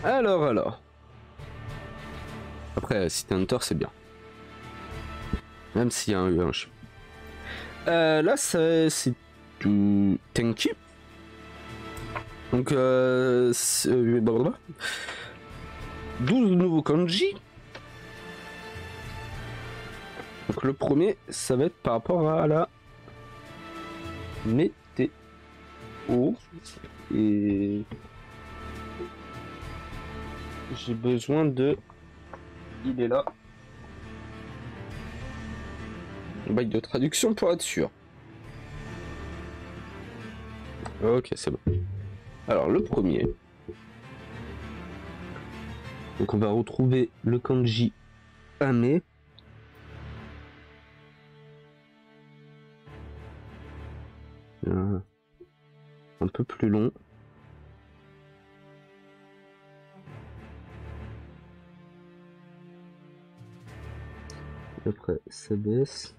Alors. Après, City Hunter, c'est bien. Même s'il y a un E1, je sais. Là, c'est du Tenki. Donc, 12 nouveaux kanji. Donc, le premier, ça va être par rapport à la météo. Et j'ai besoin de... Il est là. Bail de traduction pour être sûr. Ok, c'est bon. Alors, le premier. Donc, on va retrouver le kanji Ame. Un peu plus long. Après, ça baisse.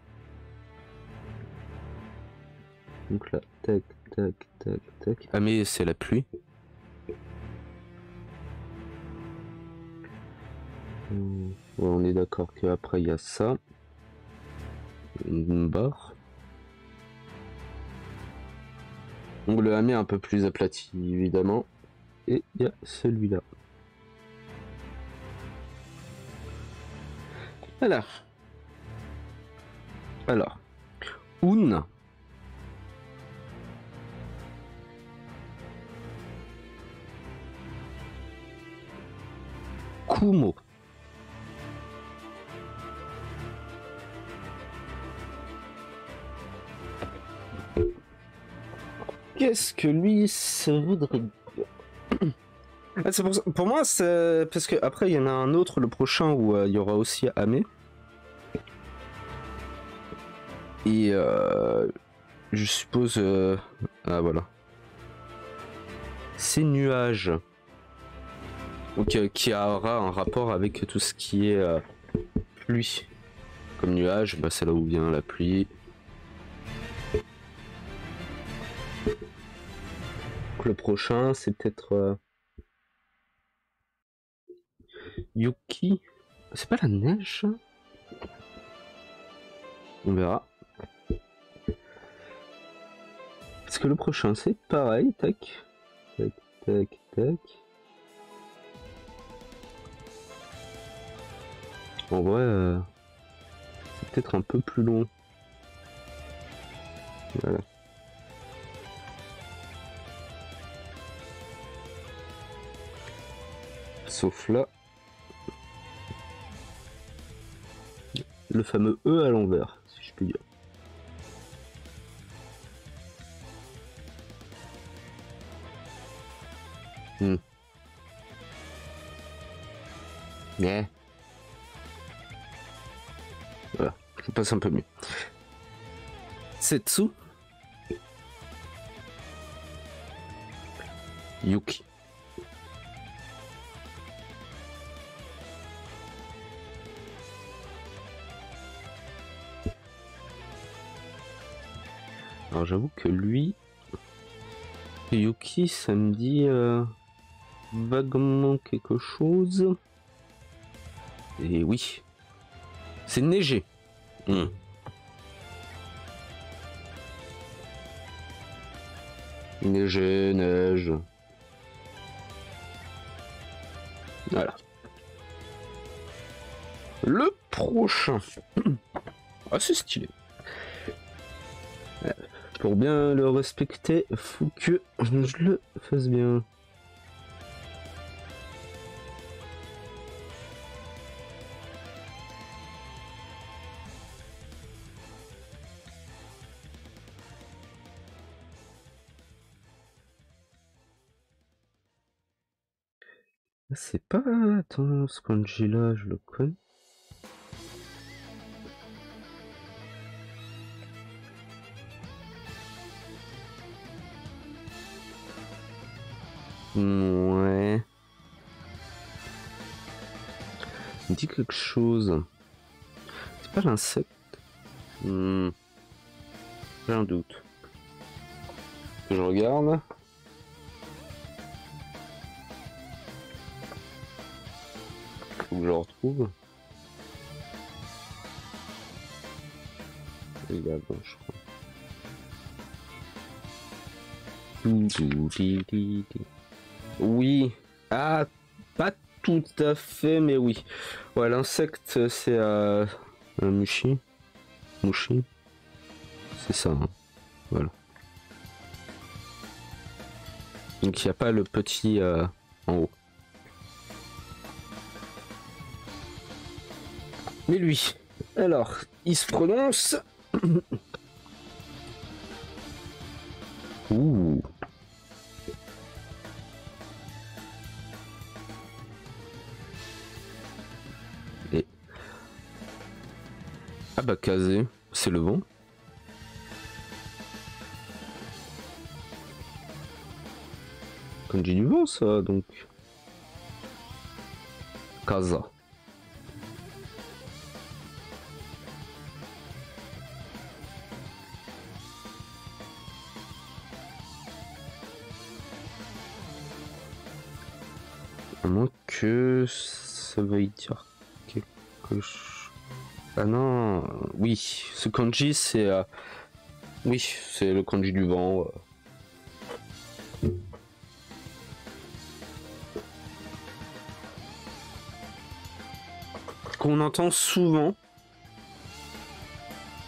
Donc là, tac, tac, tac, tac. Ah mais c'est la pluie. Ouais, on est d'accord qu'après il y a ça. Une barre. Donc le hamé est un peu plus aplati évidemment. Et il y a celui-là. Alors. Un. Kumo. Qu'est-ce que lui ça voudrait dire? C'est pour moi, c'est parce que après il y en a un autre, le prochain où il y aura aussi Amé. Et je suppose ah voilà. Ces nuages. Donc qui aura un rapport avec tout ce qui est pluie. Comme nuage, bah, c'est là où vient la pluie. Donc, le prochain, c'est peut-être Yuki. C'est pas la neige? On verra. Parce que le prochain, c'est pareil. Tac. Tac, tac, tac. En vrai, c'est peut-être un peu plus long. Voilà. Sauf là. Le fameux E à l'envers, si je puis dire. Yeah. Voilà, ça passe un peu mieux. Setsu. Yuki. Alors j'avoue que lui, Yuki, ça me dit vaguement quelque chose. Et oui, c'est neigé. Neigé, neige. Voilà. Le prochain. Ah, c'est stylé. Pour bien le respecter, faut que je le fasse bien. C'est pas... Attends, ce kanji là, je le connais. Ouais. Il me dit quelque chose. C'est pas l'insecte. J'ai un doute. Je regarde. Faut que je le retrouve. Il est avant, je crois. Oui. Ah, pas tout à fait, mais oui. Ouais, l'insecte, c'est un mushi. Mushi. C'est ça, hein. Voilà. Donc il n'y a pas le petit en haut. Mais lui, alors, il se prononce... Ouh. Et... Ah bah Kazé, c'est le vent. Kanji du vent ça, donc. Kaza. À moins que ça veuille dire quelque chose. Ah non, oui, ce kanji c'est... Oui, c'est le kanji du vent. Qu'on entend souvent.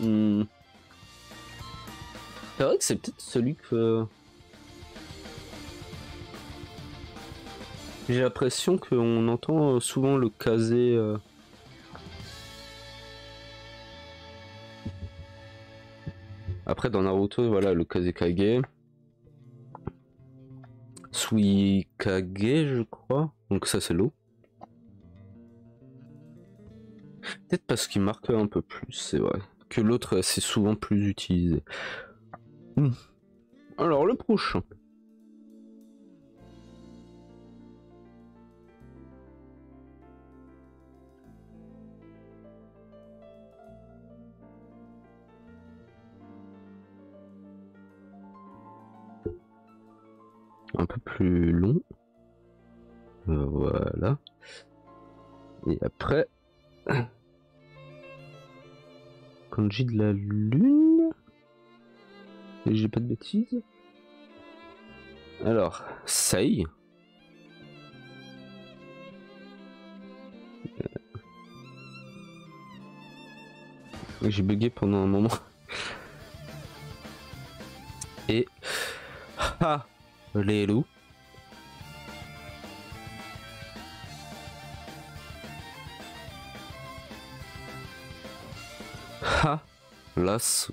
C'est vrai que c'est peut-être celui que... J'ai l'impression qu'on entend souvent le kazé. Après dans Naruto, voilà, le Kazekage. Suikage, je crois. Donc ça c'est l'eau. Peut-être parce qu'il marque un peu plus, c'est vrai. Que l'autre, c'est souvent plus utilisé. Alors le prochain. Un peu plus long. Voilà. Et après... Kanji de la lune. Et j'ai pas de bêtises. Alors, Sei. J'ai bugué pendant un moment. Et... Ha les loups. Ha las.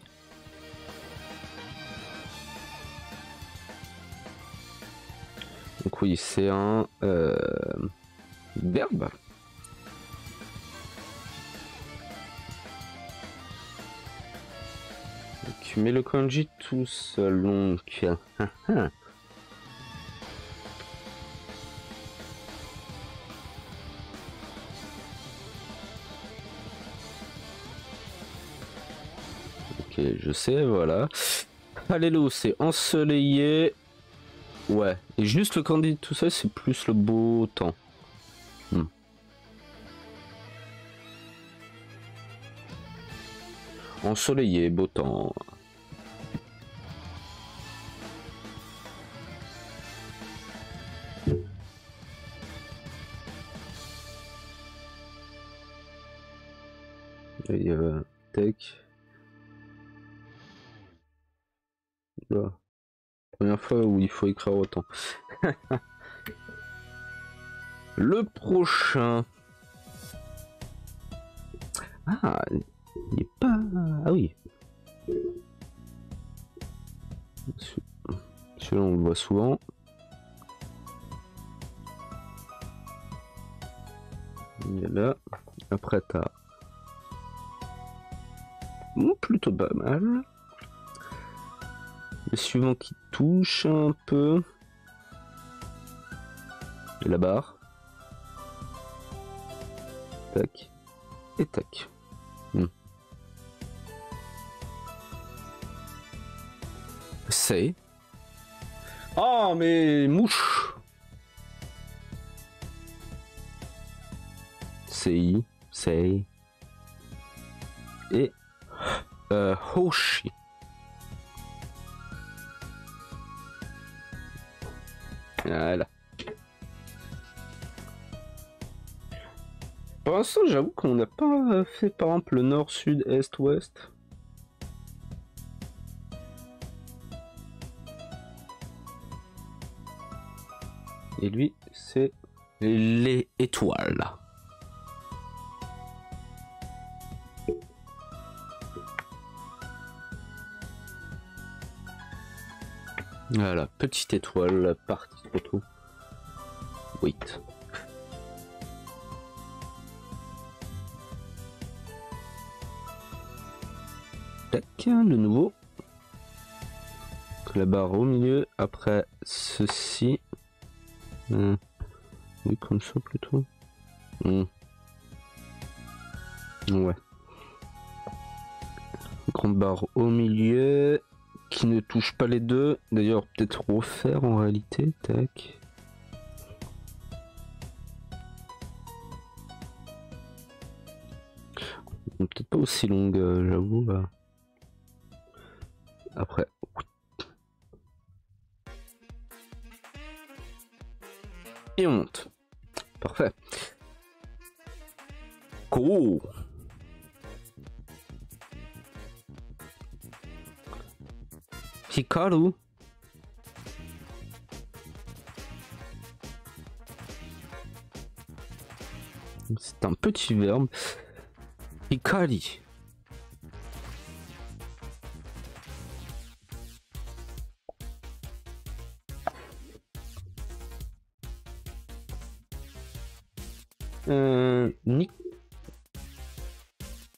Donc oui, c'est un verbe. Donc, mais le kanji tout seul, donc... Ok, je sais, voilà. Allélo, c'est ensoleillé. Ouais, et juste le kanji tout seul, c'est plus le beau temps. Ensoleillé, beau temps. Il y a un tech. Là. Première fois où il faut écrire autant. Le prochain. Ah, il est pas... Ah oui. Celui-là, on le voit souvent. Il est là. Après, t'as... plutôt pas mal. Le suivant qui touche un peu. Et la barre. Tac. Et tac. C'est... Oh, mais mouche. Sei. Et Hoshi. Voilà. Pour l'instant, j'avoue qu'on n'a pas fait par exemple le nord, sud, est, ouest. Et lui, c'est les étoiles. Voilà, petite étoile, partie photo. Wait. Tac, de nouveau. La barre au milieu, après ceci. Oui, comme ça plutôt. Ouais. Grande barre au milieu. Qui ne touche pas les deux. D'ailleurs, peut-être refaire en réalité. Tac. Peut-être pas aussi longue, j'avoue. Là. Après. Et on monte. Parfait. Go. Hikaru. C'est un petit verbe. Hikari.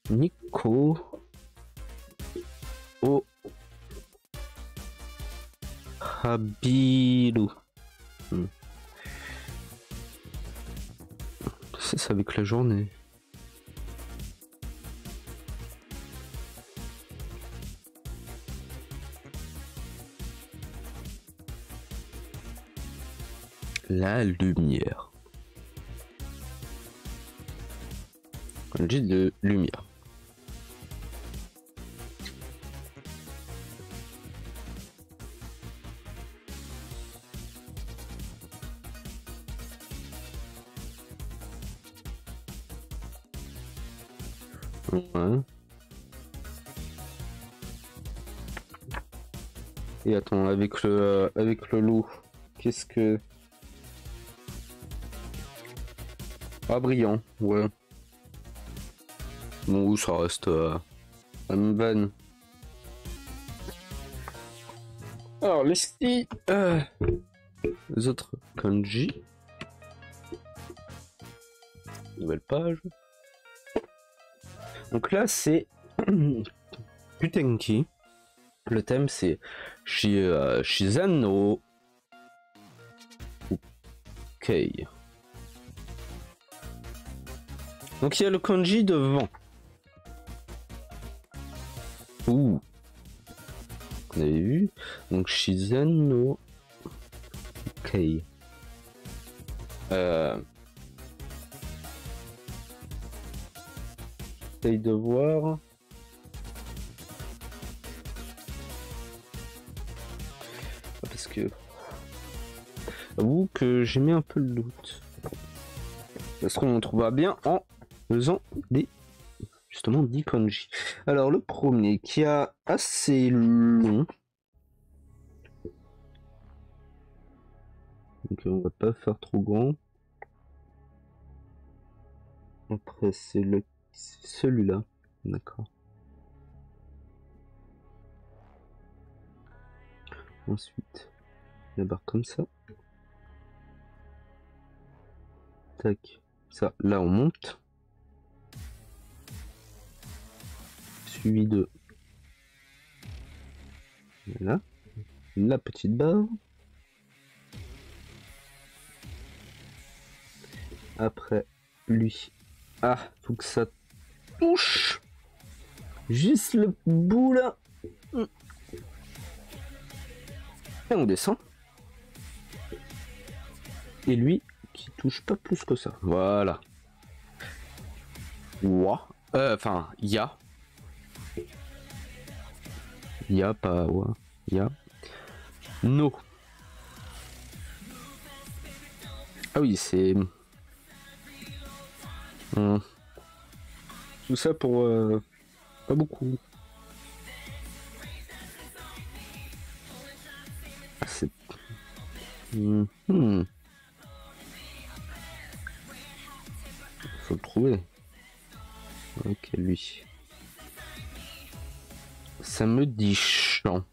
Nico. O. Habiru. C'est avec la journée. La lumière. On dit de lumière. Ouais. Et attends, avec le loup, qu'est-ce que... Ah, brillant, ouais. Bon, ça reste la même vanne. Alors, les autres kanji. Nouvelle page. Donc là, c'est Putenki. Le thème, c'est Shizano. Ok. Donc il y a le kanji de vent. Ouh. Vous avez vu? Donc Shizano. Ok. J'essaye de voir. Parce que... Avoue que j'ai mis un peu le doute. Parce qu'on trouvera bien en faisant des... Justement, 10 kanji. Alors, le premier qui a assez long. Donc, on va pas faire trop grand. Après, c'est celui-là. D'accord. Ensuite, la barre comme ça. Tac. Ça, là, on monte. Suivi de... Voilà. La petite barre. Après, lui. Ah, faut que ça touche. Juste le bout là. Et on descend. Et lui qui touche pas plus que ça. Voilà. Wa. Enfin, ya. Ya, pas wa. Ya. No. Ah oui, c'est... Tout ça pour... pas beaucoup. Ah, c'est... Faut le trouver. Ok, lui. Ça me dit chant.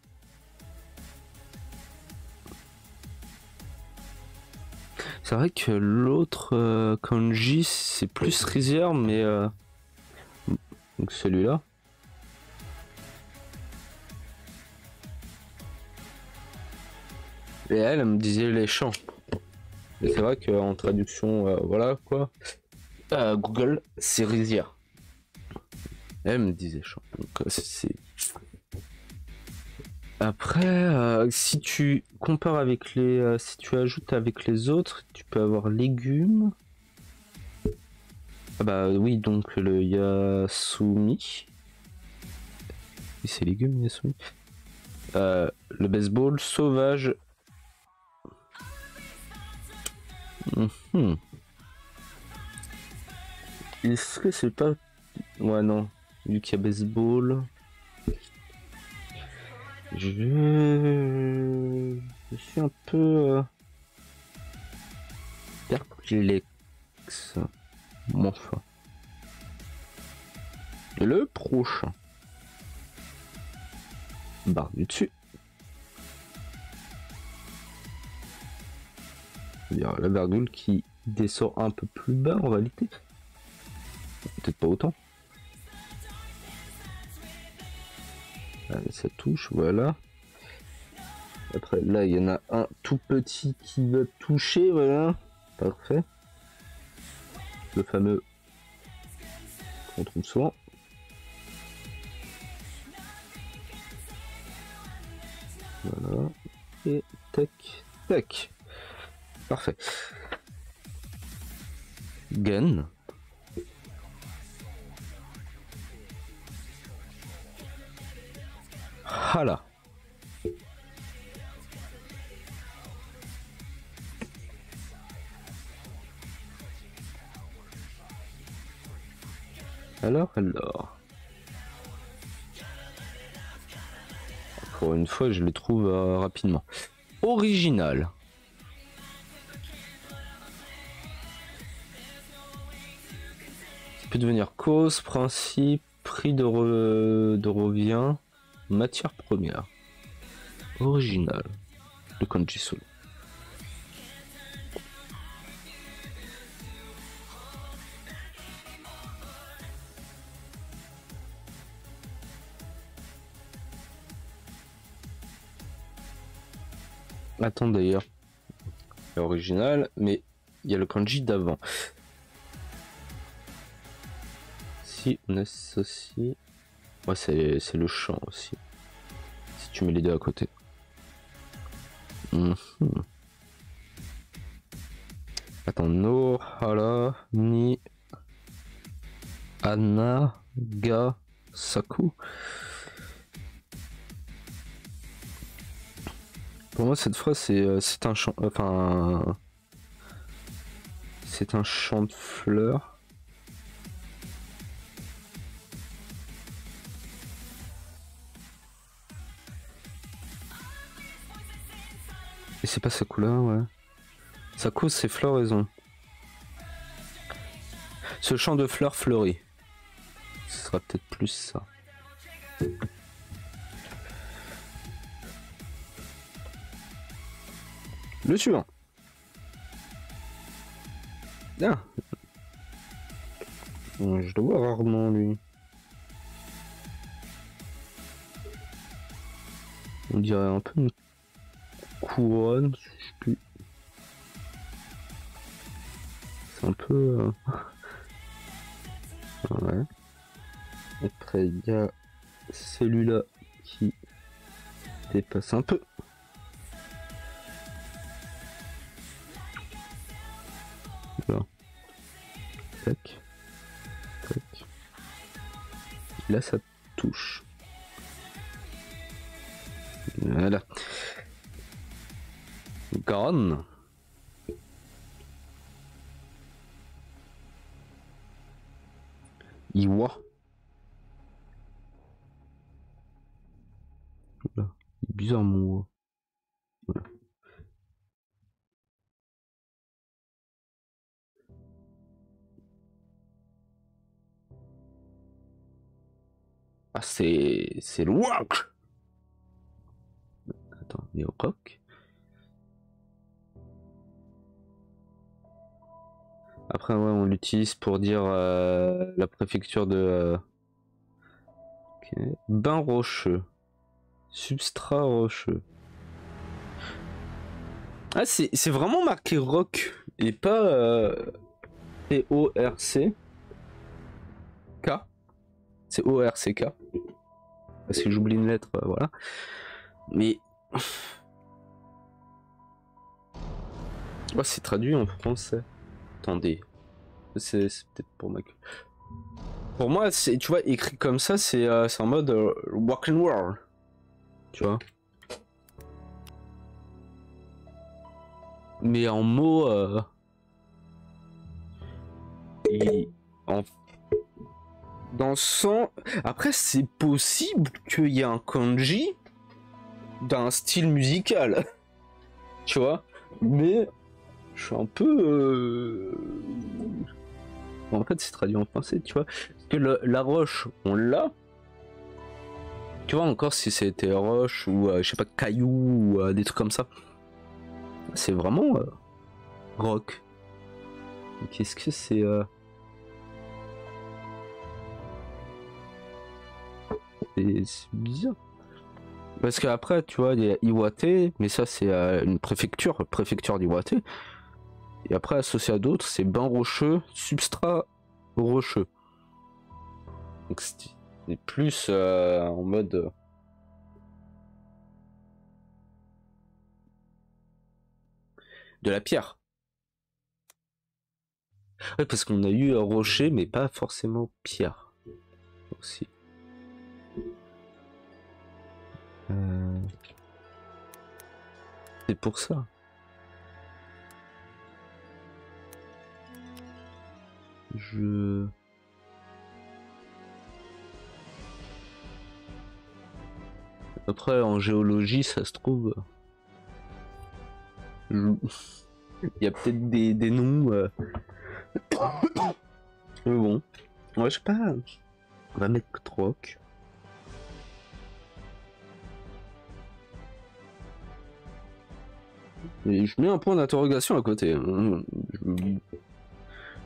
C'est vrai que l'autre kanji c'est plus rizière, mais donc celui-là. Et elle me disait les chants. Et c'est vrai qu'en traduction, voilà quoi. Google, c'est rizière. Elle me disait chant. Donc c'est. Après, si tu compares avec les, si tu ajoutes avec les autres, tu peux avoir légumes. Ah bah oui, donc le Yasumi. C'est légumes Yasumi. Le baseball sauvage. Est-ce que c'est pas... Ouais non, vu qu'il y a baseball. Je suis un peu perplexe. Mon enfin. Le prochain. Barre du dessus. C'est-à-dire la virgule qui descend un peu plus bas en réalité. Peut-être pas autant. Allez, ça touche, voilà. Après, là, il y en a un tout petit qui va toucher, voilà. Parfait. Le fameux qu'on trouve souvent. Voilà. Et tac, tac. Parfait. Gun. Voilà. Alors. Encore une fois, je les trouve rapidement. Original. Ça peut devenir cause, principe, prix de revient, matière première. Original. Le kanji solo. Attends d'ailleurs. Original, mais il y a le kanji d'avant. Si on associe... Ouais, c'est le champ aussi. Si tu mets les deux à côté. Attends, no, hara, ni, ana, ga, saku. Pour moi, cette phrase, c'est un chant... Enfin... C'est un champ de fleurs. Et c'est pas sa couleur, ouais. Sa cause, c'est floraison. Ce champ de fleurs fleuri. Ce sera peut-être plus ça. Le suivant. Ah. Je le vois rarement, lui. On dirait un peu une couronne, je sais plus. C'est un peu... Ouais. Après, il y a celui-là qui dépasse un peu. Là. Tac. Tac. Puis là, ça touche. Voilà. Garonne. Iwa. Voilà. Bizarre mon mot. Voilà. Ah, c'est le rock. Attends, mais au rock. Après, ouais, on l'utilise pour dire la préfecture de okay. Bain rocheux. Substrat rocheux. Ah, c'est vraiment marqué rock et pas T-O-R-C-K. C'est O-R-C-K. Parce que j'oublie une lettre, voilà. Mais. Oh, c'est traduit en français. Attendez. C'est peut-être pour ma. Pour moi, tu vois, écrit comme ça, c'est en mode rock and roll. Tu vois. Mais en mots. Dans son. Après, c'est possible qu'il y ait un kanji d'un style musical. Tu vois. Mais. Je suis un peu. En fait, c'est traduit en français, tu vois. Parce que la roche, on l'a. Tu vois, encore si c'était roche ou je sais pas, caillou ou des trucs comme ça. C'est vraiment rock. Qu'est-ce que c'est c'est bizarre. Parce qu'après, tu vois, il y a Iwate, mais ça c'est une préfecture d'Iwate. Et après, associé à d'autres, c'est bain rocheux, substrat rocheux. Donc c'est plus en mode. De la pierre. Ouais, parce qu'on a eu rocher, mais pas forcément pierre. Aussi. C'est pour ça. Après, en géologie, ça se trouve. Il y a peut-être des noms. Mais bon. Ouais, je sais pas. On va mettre troc. Et je mets un point d'interrogation à côté.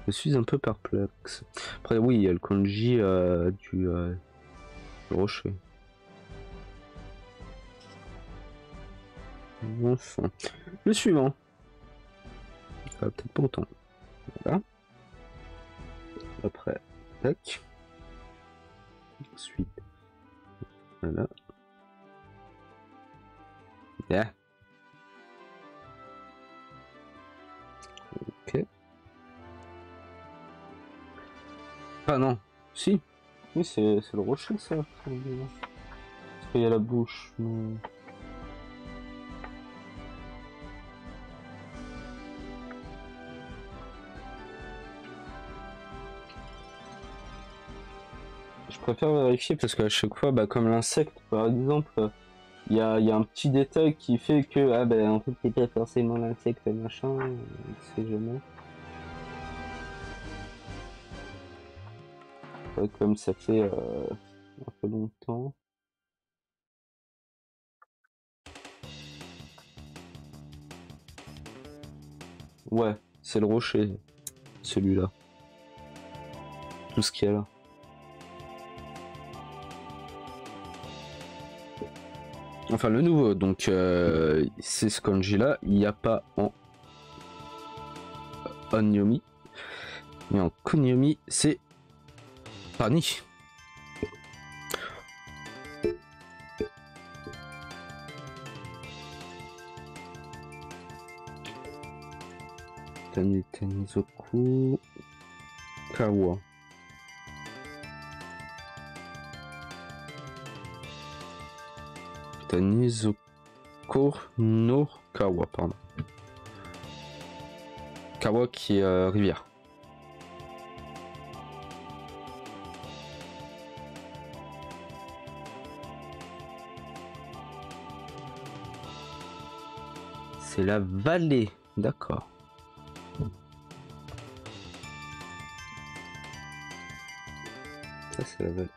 Je suis un peu perplexe. Après, oui, il y a le kanji du rocher. Enfin. Le suivant. Ça va peut-être pas autant. Voilà. Après, tac. Ensuite, voilà. Yeah. Ok. Ah non, si. Oui, c'est le rocher, ça. Parce qu'il y a la bouche. Mais... Je préfère vérifier parce qu'à chaque fois, bah, comme l'insecte, par exemple, il y a un petit détail qui fait que, ah ben, en fait, c'est pas forcément l'insecte, machin, on sait jamais. Comme ça fait un peu longtemps. Ouais, c'est le rocher, celui-là. Tout ce qu'il y a là. Enfin, le nouveau, donc c'est ce kanji là, il n'y a pas en onyomi, mais en kunyomi, c'est Pani. Tanizoku Kawa. T'as Nizoko no Kawa, pardon. Kawa qui est rivière. C'est la vallée, d'accord. Ça c'est la vallée.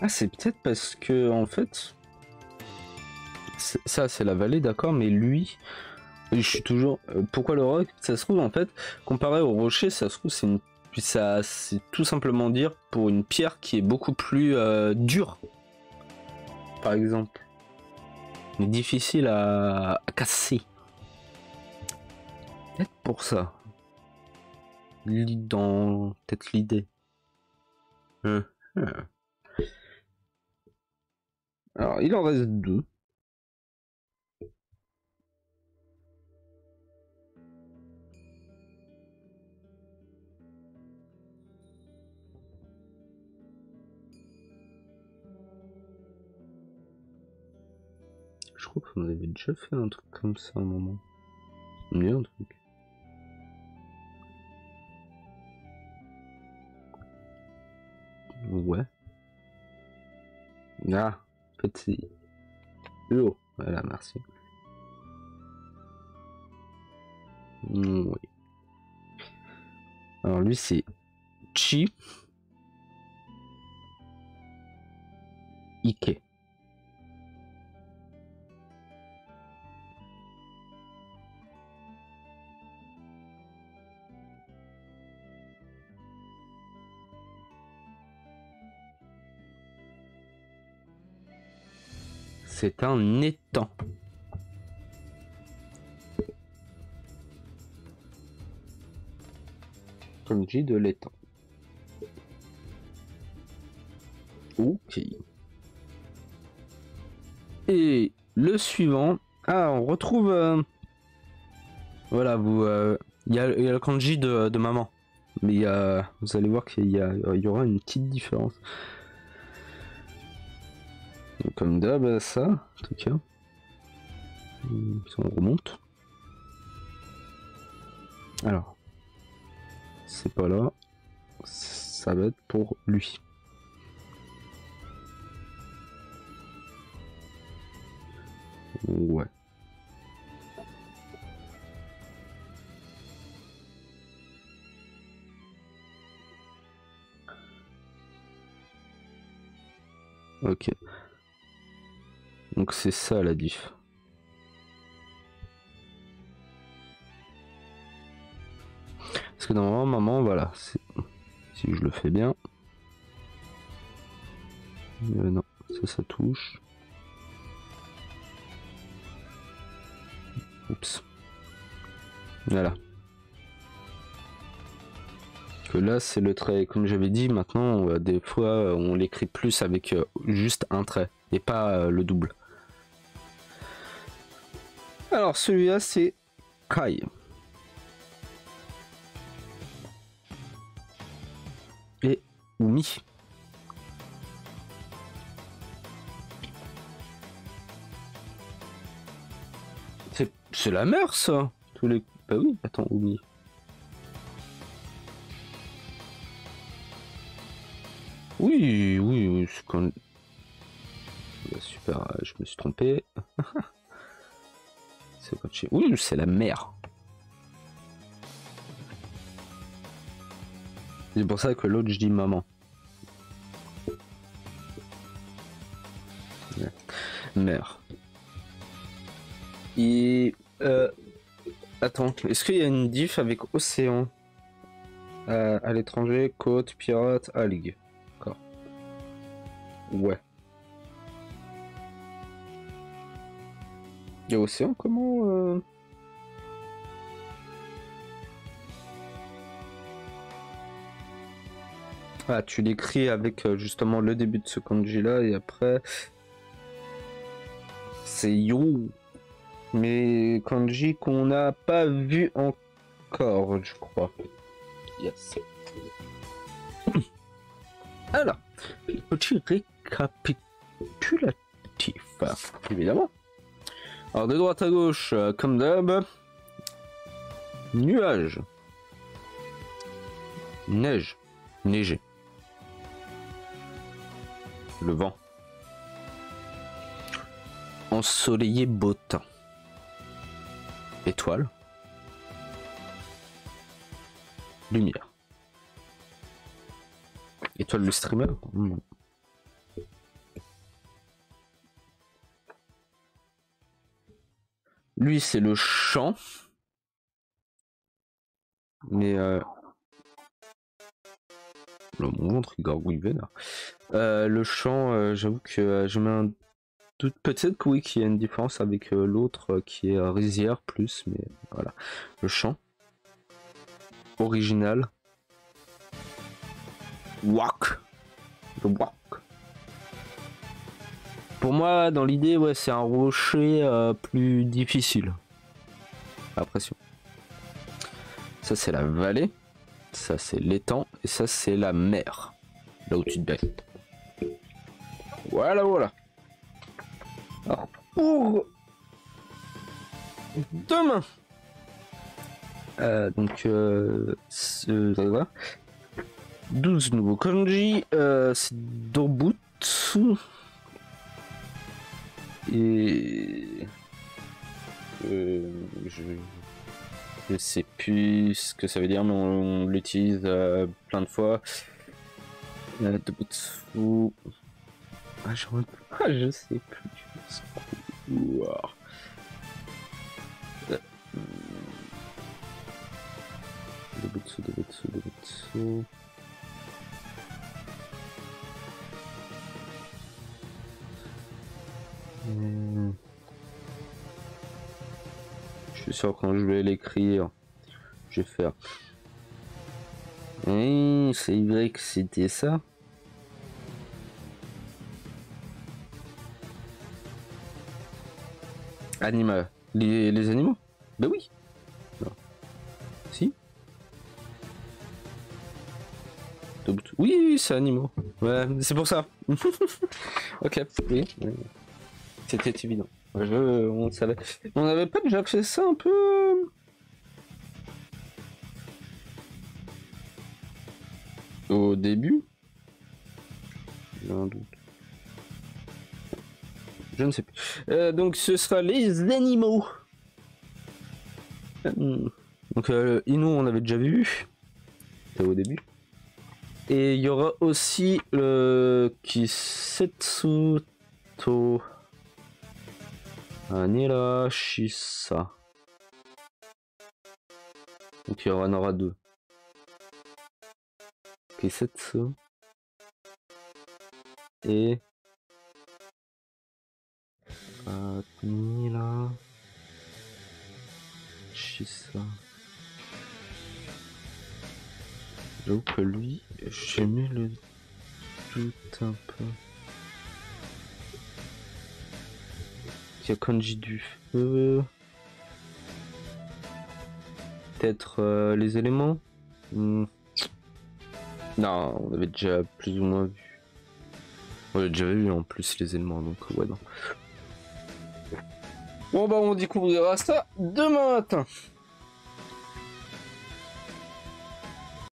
Ah, c'est peut-être parce que en fait ça c'est la vallée, d'accord, mais lui je suis toujours pourquoi le roc, ça se trouve en fait comparé au rocher, ça se trouve c'est tout simplement dire pour une pierre qui est beaucoup plus dure, par exemple, mais difficile à casser, peut-être pour ça, dans peut-être l'idée. Alors il en reste 2. Je crois qu'on avait déjà fait un truc comme ça à un moment. Ça me dit un truc. Ouais. Ah, petit. Oh, voilà, merci. Oui. Alors lui c'est Chi Ike. C'est un étang. Comme dit de l'étang. Ok. Et le suivant. Ah, on retrouve. Voilà, vous. Il y a le kanji de maman. Mais vous allez voir qu'il y aura une petite différence. Donc, comme d'hab, ça, en tout cas. Si on remonte. Alors. C'est pas là. Ça va être pour lui. Ouais. Ok. Donc c'est ça la diff. Parce que normalement, maman, voilà. Si je le fais bien. Non, ça touche. Oups. Voilà. Que là, c'est le trait. Comme j'avais dit, maintenant, des fois, on l'écrit plus avec juste un trait. Et pas le double. Alors, celui-là, c'est Kai. Et Umi. C'est la mer, ça. Tous les... Bah oui, attends, Umi. Oui, c'est quand... Bah, super, je me suis trompé. Oui, c'est la mer. C'est pour ça que l'autre, je dis maman. Ouais. Mer. Et... Attends, est-ce qu'il y a une diff avec océan à l'étranger, côte, pirate, algue? D'accord. Ouais. Il y a océan, comment Ah, tu l'écris avec justement le début de ce kanji là et après c'est yo. Mais kanji qu'on n'a pas vu encore, je crois. Yes. Alors, Petit récapitulatif, évidemment. Alors de droite à gauche, comme d'hab, nuages, neige, neiger, le vent, ensoleillé beau temps, étoile, lumière. Étoile le streamer. Lui c'est le chant. Mais mon ventre il gargouille vénère. Le chant, j'avoue que je mets un doute. Peut-être que oui qu'il y a une différence avec l'autre qui est rizière plus, mais voilà. Le chant. Original. Wak. Le wak. Pour moi, dans l'idée, ouais, c'est un rocher plus difficile. La pression. Ça, c'est la vallée. Ça, c'est l'étang. Et ça, c'est la mer. Là où tu te baignes. Voilà, voilà. Alors, pour demain. Donc, 12 nouveaux kanji. C'est Dobutsu. Et je sais plus ce que ça veut dire, mais on l'utilise plein de fois. Dobutsu. Je sais plus. Dobutsu. Je suis sûr quand je vais l'écrire, je vais faire. Oui, c'est vrai que c'était ça. Animal. Les animaux? Ben oui. Non. Si. Oui, c'est animaux. Ouais, c'est pour ça. Ok, oui. C'était évident. On savait. On n'avait pas déjà fait ça un peu au début? J'ai un doute. Je ne sais plus. Donc ce sera les animaux. Donc Inu on avait déjà vu. C'était au début. Et il y aura aussi le Kisetsu to Anira Shisa. Donc il y en aura deux. Kisetsu et Anira Shisa. J'avoue que lui, j'ai mis le doute un peu. Il y a kanji du feu. Peut-être les éléments. Non, on avait déjà plus ou moins vu. On avait déjà vu en plus les éléments, donc ouais non. Bon bah on découvrira ça demain matin.